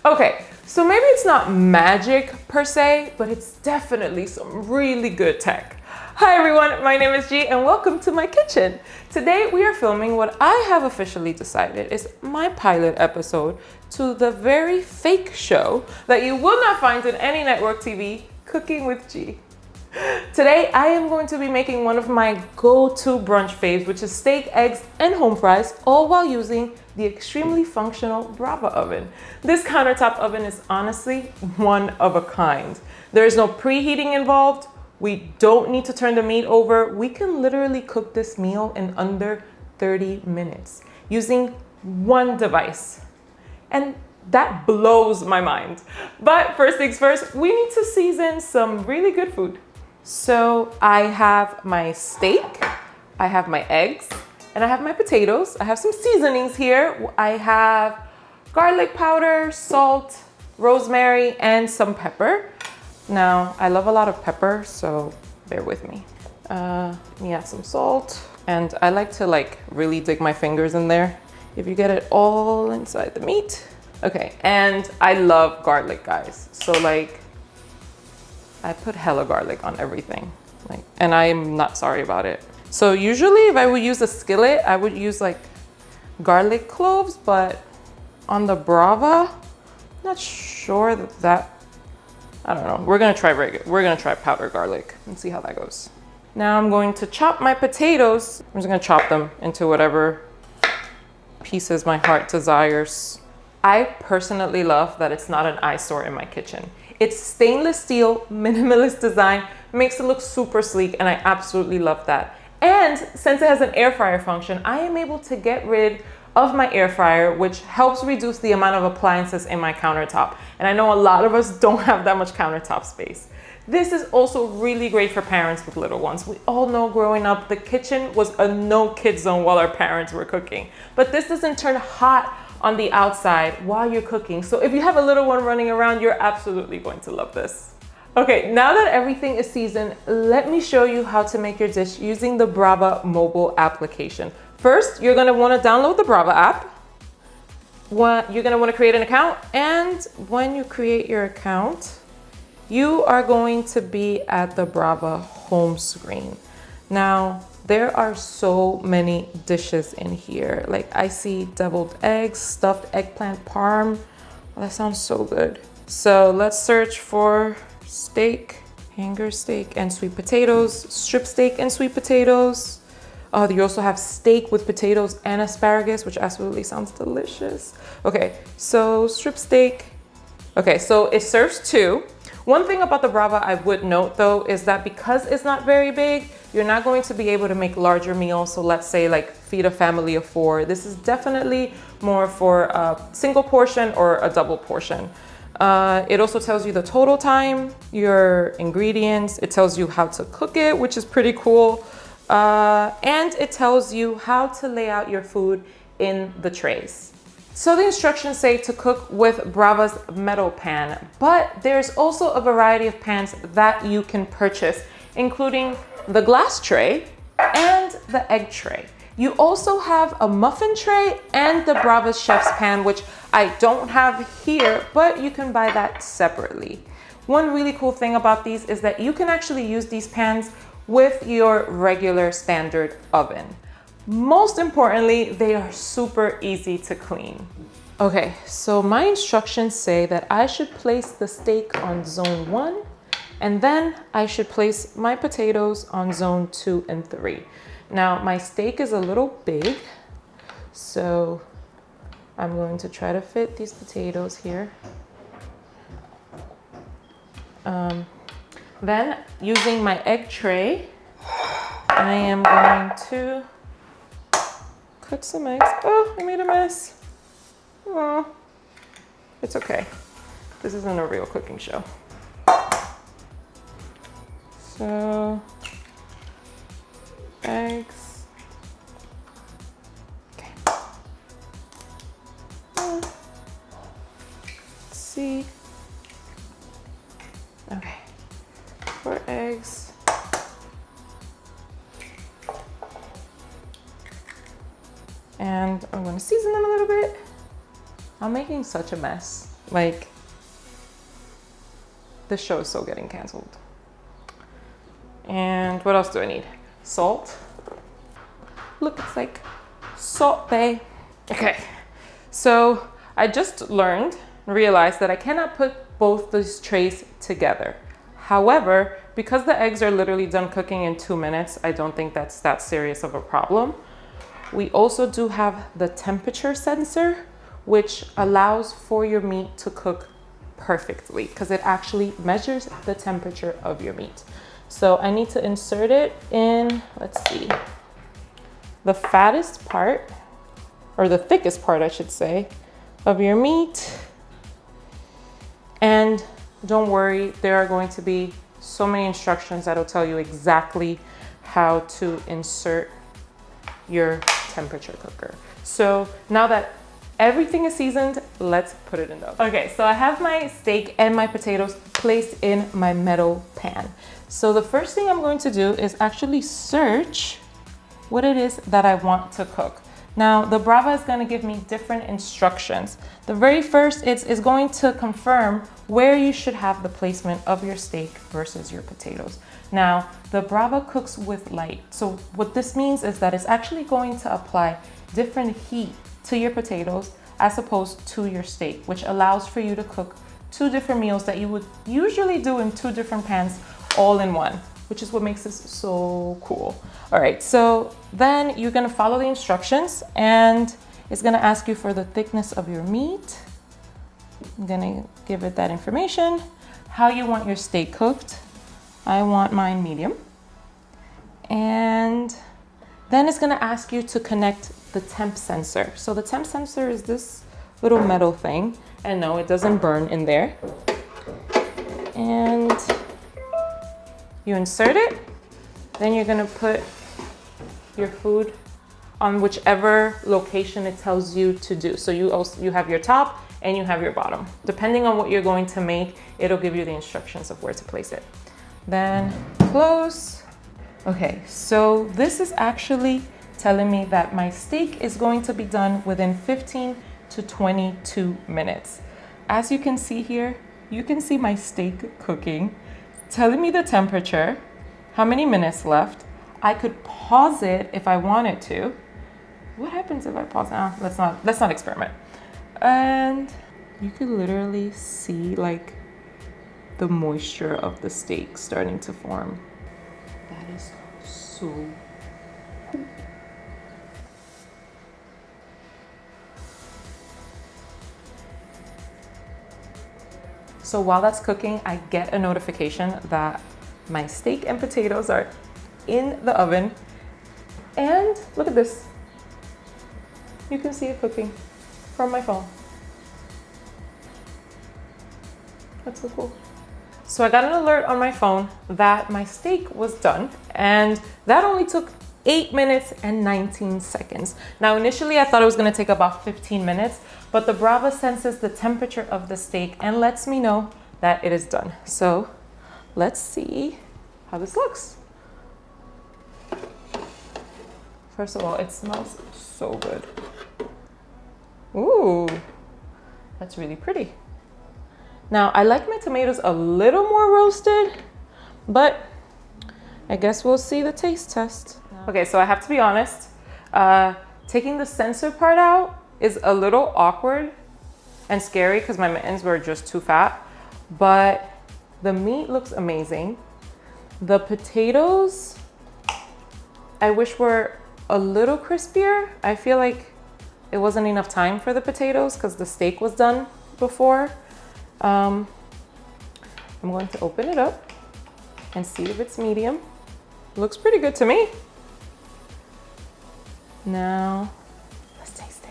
Okay, so maybe it's not magic per se, but it's definitely some really good tech. Hi everyone, my name is G and welcome to my kitchen. Today we are filming what I have officially decided is my pilot episode to the very fake show that you will not find in any network TV, Cooking with G. Today, I am going to be making one of my go-to brunch faves, which is steak, eggs, and home fries, all while using the extremely functional Brava oven. This countertop oven is honestly one of a kind. There is no preheating involved. We don't need to turn the meat over. We can literally cook this meal in under 30 minutes using one device. And that blows my mind. But first things first, we need to season some really good food. So I have my steak, I have my eggs, and I have my potatoes. I have some seasonings here. I have garlic powder, salt, rosemary, and some pepper. Now, I love a lot of pepper, so bear with me. Let me add some salt. And I like to really dig my fingers in there if you get it all inside the meat. Okay, and I love garlic, guys. So I put hella garlic on everything, and I'm not sorry about it. So usually if I would use a skillet, I would use garlic cloves, but on the Brava, not sure that, I don't know. We're gonna try powdered garlic and see how that goes. Now I'm going to chop my potatoes. I'm just gonna chop them into whatever pieces my heart desires. I personally love that it's not an eyesore in my kitchen. It's stainless steel, minimalist design, makes it look super sleek, and I absolutely love that. And since it has an air fryer function, I am able to get rid of my air fryer, which helps reduce the amount of appliances in my countertop. And I know a lot of us don't have that much countertop space. This is also really great for parents with little ones. We all know growing up, the kitchen was a no-kid zone while our parents were cooking. But this doesn't turn hot on the outside while you're cooking. So if you have a little one running around, you're absolutely going to love this. Okay, now that everything is seasoned, let me show you how to make your dish using the Brava mobile application. First, you're gonna wanna download the Brava app. You're gonna wanna create an account, and when you create your account, you are going to be at the Brava home screen. Now, there are so many dishes in here. I see deviled eggs, stuffed eggplant parm. Well, that sounds so good. So let's search for steak, hanger steak, and sweet potatoes, strip steak and sweet potatoes. Oh, you also have steak with potatoes and asparagus, which absolutely sounds delicious. Okay, so strip steak. Okay, so it serves two. One thing about the Brava I would note though is that because it's not very big, you're not going to be able to make larger meals. So let's say feed a family of 4. This is definitely more for a single portion or a double portion. It also tells you the total time, your ingredients. It tells you how to cook it, which is pretty cool. And it tells you how to lay out your food in the trays. So the instructions say to cook with Brava's metal pan, but there's also a variety of pans that you can purchase, including the glass tray and the egg tray. You also have a muffin tray and the Brava chef's pan, which I don't have here, but you can buy that separately. One really cool thing about these is that you can actually use these pans with your regular standard oven. Most importantly, they are super easy to clean. Okay, so my instructions say that I should place the steak on zone 1, and then I should place my potatoes on zone 2 and 3. Now, my steak is a little big, so I'm going to try to fit these potatoes here. Then, using my egg tray, I am going to cook some eggs. Oh, I made a mess. Oh, it's okay. This isn't a real cooking show. So, eggs. Okay. Let's see. Okay. 4 eggs. And I'm going to season them a little bit. I'm making such a mess. Like, this show is so getting canceled. And what else do I need? Salt. Look, it's like Salt Bay. Okay, so I just realized that I cannot put both these trays together. However, because the eggs are literally done cooking in 2 minutes, I don't think that's that serious of a problem. We also do have the temperature sensor, which allows for your meat to cook perfectly because it actually measures the temperature of your meat. So I need to insert it in, let's see, the fattest part, or the thickest part, I should say, of your meat. And don't worry, there are going to be so many instructions that'll tell you exactly how to insert your temperature cooker. So now that everything is seasoned, let's put it in the oven. Okay, so I have my steak and my potatoes placed in my metal pan. So the first thing I'm going to do is actually search what it is that I want to cook. Now, the Brava is going to give me different instructions. The very first is going to confirm where you should have the placement of your steak versus your potatoes. Now, the Brava cooks with light. So what this means is that it's actually going to apply different heat to your potatoes as opposed to your steak, which allows for you to cook 2 different meals that you would usually do in 2 different pans all in one, which is what makes this so cool. All right, so then you're gonna follow the instructions and it's gonna ask you for the thickness of your meat. I'm gonna give it that information. How you want your steak cooked. I want mine medium. And then it's gonna ask you to connect the temp sensor. So the temp sensor is this little metal thing. And no, it doesn't burn in there. And you insert it, then you're gonna put your food on whichever location it tells you to do. So you have your top and you have your bottom. Depending on what you're going to make, it'll give you the instructions of where to place it. Then close. Okay, so this is actually telling me that my steak is going to be done within 15 to 22 minutes. As you can see here, you can see my steak cooking, telling me the temperature, how many minutes left. I could pause it if I wanted to. What happens if I pause it? Let's not experiment. And you could literally see like the moisture of the steak starting to form. That is so cool. So while that's cooking, I get a notification that my steak and potatoes are in the oven. And look at this. You can see it cooking from my phone. That's so cool. So I got an alert on my phone that my steak was done, and that only took 8 minutes and 19 seconds. Now, initially I thought it was gonna take about 15 minutes, but the Brava senses the temperature of the steak and lets me know that it is done. So let's see how this looks. First of all, it smells so good. Ooh, that's really pretty. Now, I like my tomatoes a little more roasted, but I guess we'll see the taste test. Okay, so I have to be honest, taking the sensor part out is a little awkward and scary because my mittens were just too fat, but the meat looks amazing. The potatoes, I wish were a little crispier. I feel like it wasn't enough time for the potatoes because the steak was done before. I'm going to open it up and see if it's medium. Looks pretty good to me. Now, let's taste it.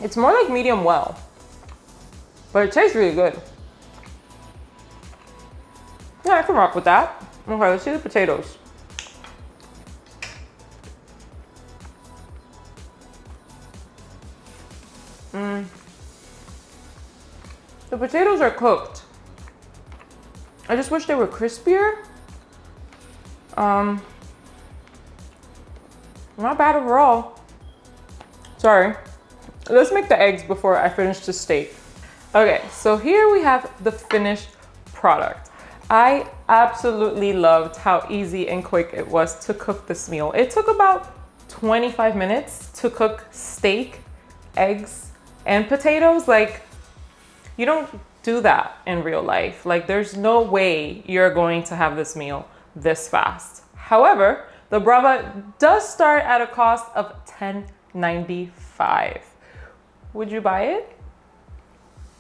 It's more like medium well, but it tastes really good. Yeah, I can rock with that. Okay, let's see the potatoes. The potatoes are cooked. I just wish they were crispier. Not bad overall. Sorry. Let's make the eggs before I finish the steak. Okay, so here we have the finished product. I absolutely loved how easy and quick it was to cook this meal. It took about 25 minutes to cook steak, eggs, and potatoes. Like, you don't do that in real life. Like, there's no way you're going to have this meal this fast. However, the Brava does start at a cost of $10.95. Would you buy it?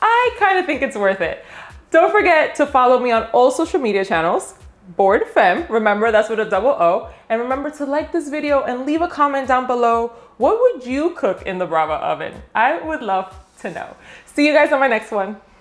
I kind of think it's worth it. Don't forget to follow me on all social media channels, BooredFemme. Remember, that's with a double O. And remember to like this video and leave a comment down below. What would you cook in the Brava oven? I would love to know. See you guys on my next one.